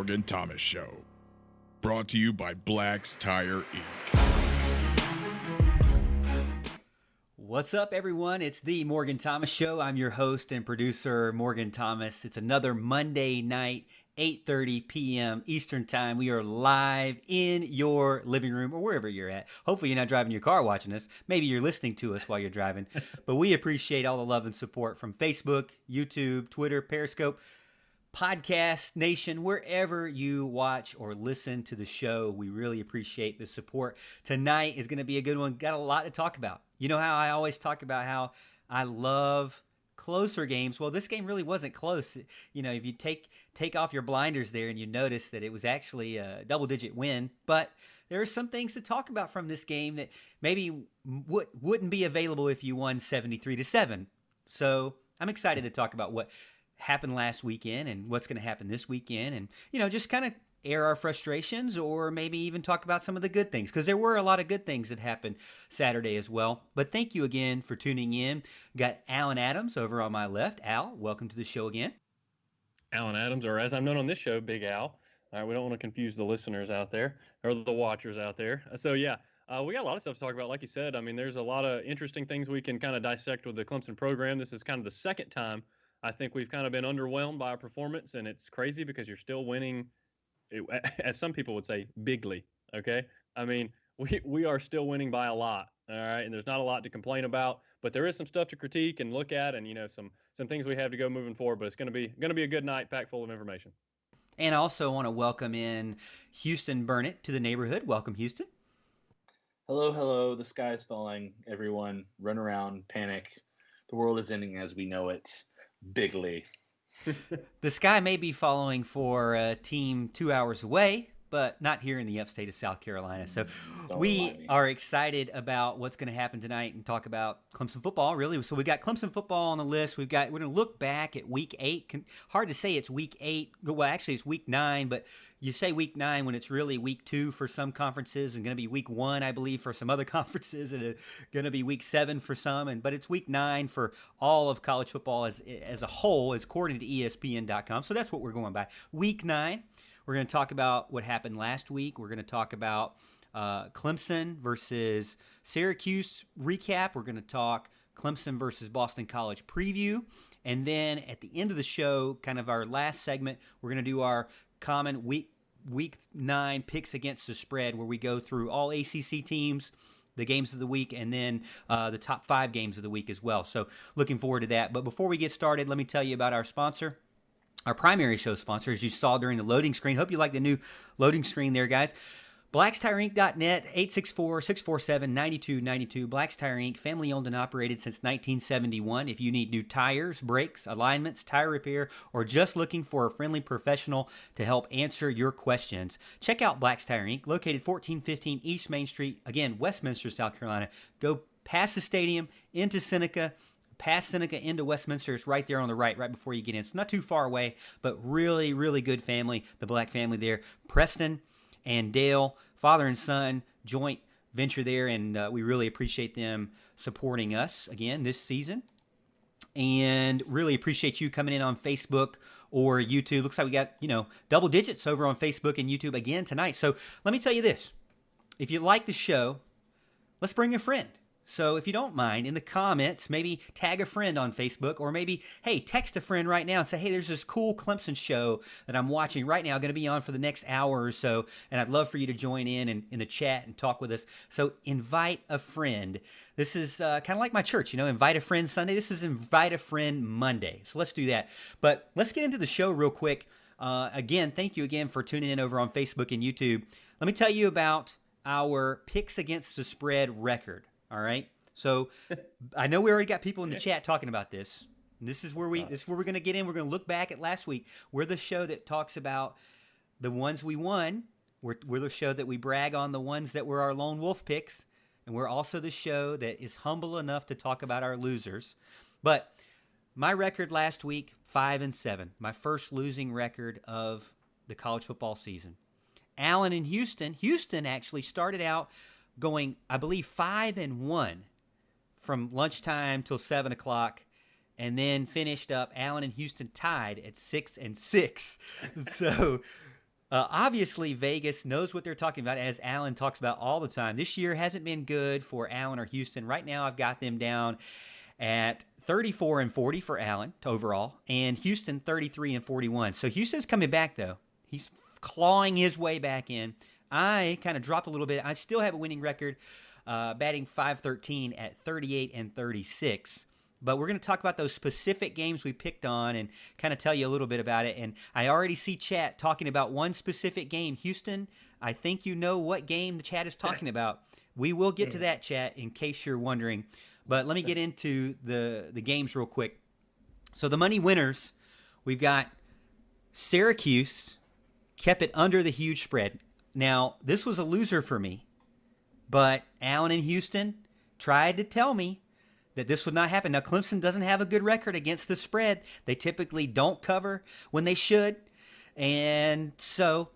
Morgan Thomas Show. Brought to you by Black's Tire Inc. What's up, everyone? It's the Morgan Thomas Show. I'm your host and producer, Morgan Thomas. It's another Monday night, 8:30 p.m. Eastern Time. We are live in your living room or wherever you're at. Hopefully you're not driving your car watching us. Maybe you're listening to us while you're driving. But we appreciate all the love and support from Facebook, YouTube, Twitter, Periscope, Podcast Nation, wherever you watch or listen to the show. We really appreciate the support. Tonight is going to be a good one. Got a lot to talk about. You know how I always talk about how I love closer games. Well, this game really wasn't close. You know, if you take off your blinders there and you notice that it was actually a double-digit win, but there are some things to talk about from this game that maybe wouldn't be available if you won 73-7. So I'm excited to talk about what happened last weekend and what's going to happen this weekend, and just kind of air our frustrations, or maybe even talk about some of the good things, because there were a lot of good things that happened Saturday as well. But thank you again for tuning in. Got Alan Adams over on my left. Al, welcome to the show again. Alan Adams, or as I'm known on this show, Big Al. All right, we don't want to confuse the listeners out there or the watchers out there. So we got a lot of stuff to talk about. Like you said, I mean, there's a lot of interesting things we can kind of dissect with the Clemson program. This is kind of the second time I think we've kind of been underwhelmed by our performance, and it's crazy because you're still winning, as some people would say, bigly. Okay, I mean, we are still winning by a lot. All right, and there's not a lot to complain about, but there is some stuff to critique and look at, and some things we have to go moving forward. But it's going to be a good night, packed full of information. And I also want to welcome in Houston Burnett to the neighborhood. Welcome, Houston. Hello. The sky is falling. Everyone, run around, panic. The world is ending as we know it. Bigly. The sky may be following for a team 2 hours away, but not here in the upstate of South Carolina. So we are excited about what's going to happen tonight and talk about Clemson football, really. So we got Clemson football on the list. We're going to look back at week 8. Hard to say it's week 8. Well, actually, it's week 9, but you say week 9 when it's really week 2 for some conferences, and going to be week 1, I believe, for some other conferences, and going to be week 7 for some. But it's week 9 for all of college football as a whole, as according to ESPN.com. So that's what we're going by. Week 9. We're going to talk about what happened last week. We're going to talk about Clemson versus Syracuse recap. We're going to talk Clemson versus Boston College preview. And then at the end of the show, kind of our last segment, we're going to do our common week 9 picks against the spread, where we go through all ACC teams, the games of the week, and then the top 5 games of the week as well. So looking forward to that. But before we get started, let me tell you about our sponsor. Our primary show sponsor, as you saw during the loading screen. Hope you like the new loading screen there, guys. BlacksTireInc.net, 864-647-9292. Black's Tire Inc., family owned and operated since 1971. If you need new tires, brakes, alignments, tire repair, or just looking for a friendly professional to help answer your questions, check out Black's Tire Inc., located 1415 East Main Street, again, Westminster, South Carolina. Go past the stadium, into Seneca, past Seneca into Westminster. It's right there on the right before you get in. It's not too far away, but really, really good family, the Black family there. Preston and Dale, father and son, joint venture there, and we really appreciate them supporting us again this season. And really appreciate you coming in on Facebook or YouTube. Looks like we got, double digits over on Facebook and YouTube again tonight. So let me tell you this. If you like the show, let's bring a friend. So if you don't mind, in the comments, maybe tag a friend on Facebook, or maybe, hey, text a friend right now and say, hey, there's this cool Clemson show that I'm watching right now, going to be on for the next hour or so, and I'd love for you to join in the chat and talk with us. So invite a friend. This is kind of like my church, invite a friend Sunday. This is invite a friend Monday. So let's do that. But let's get into the show real quick. Again, thank you again for tuning in over on Facebook and YouTube. Let me tell you about our picks against the spread record. All right. So I know we already got people in the chat talking about this. This is where we're going to get in. We're going to look back at last week. We're the show that talks about the ones we won. We're the show that we brag on the ones that were our lone wolf picks. And we're also the show that is humble enough to talk about our losers. But my record last week, 5-7, my first losing record of the college football season. Allen in Houston. Houston actually started out going, I believe, 5-1 from lunchtime till 7 o'clock, and then finished up Allen and Houston tied at 6-6. So Obviously, Vegas knows what they're talking about, as Allen talks about all the time. This year hasn't been good for Allen or Houston. Right now, I've got them down at 34-40 for Allen overall, and Houston 33-41. So Houston's coming back, though. He's clawing his way back in. I kind of dropped a little bit. I still have a winning record, batting .513 at 38-36. But we're going to talk about those specific games we picked on and kind of tell you a little bit about it. And I already see chat talking about one specific game. Houston, I think you know what game the chat is talking about. We will get to that, chat, in case you're wondering. But let me get into the games real quick. So the money winners, we've got Syracuse kept it under the huge spread. Now, this was a loser for me, but Allen and Houston tried to tell me that this would not happen. Now, Clemson doesn't have a good record against the spread. They typically don't cover when they should. And so,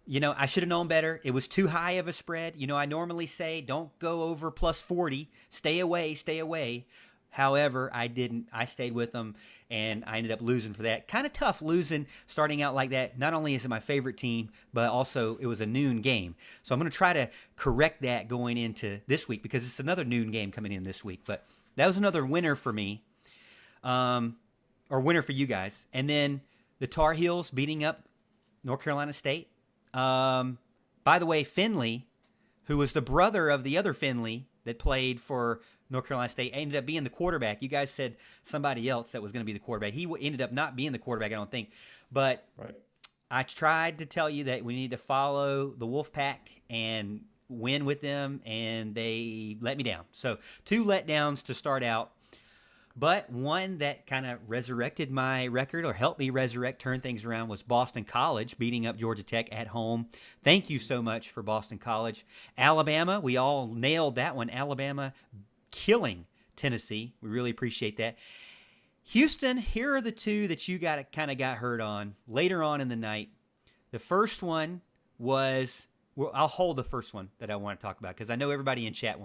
I should have known better. It was too high of a spread. I normally say don't go over plus 40. Stay away. However, I didn't. I stayed with them, and I ended up losing for that. Kind of tough losing starting out like that. Not only is it my favorite team, but also it was a noon game. So I'm going to try to correct that going into this week because it's another noon game coming in this week. But that was another winner for me, or winner for you guys. And then the Tar Heels beating up North Carolina State. By the way, Finley, who was the brother of the other Finley that played for North Carolina State, ended up being the quarterback. You guys said somebody else that was going to be the quarterback. He ended up not being the quarterback, I don't think. But Right. I tried to tell you that we need to follow the Wolfpack and win with them, and they let me down. So 2 letdowns to start out. But one that kind of resurrected my record or helped me turn things around was Boston College beating up Georgia Tech at home. Thank you so much for Boston College. Alabama, we all nailed that one. Alabama killing Tennessee. We really appreciate that. Houston, here are the 2 that you got hurt on later on in the night. The first one was, well, I'll hold the first one that I want to talk about because I know everybody in chat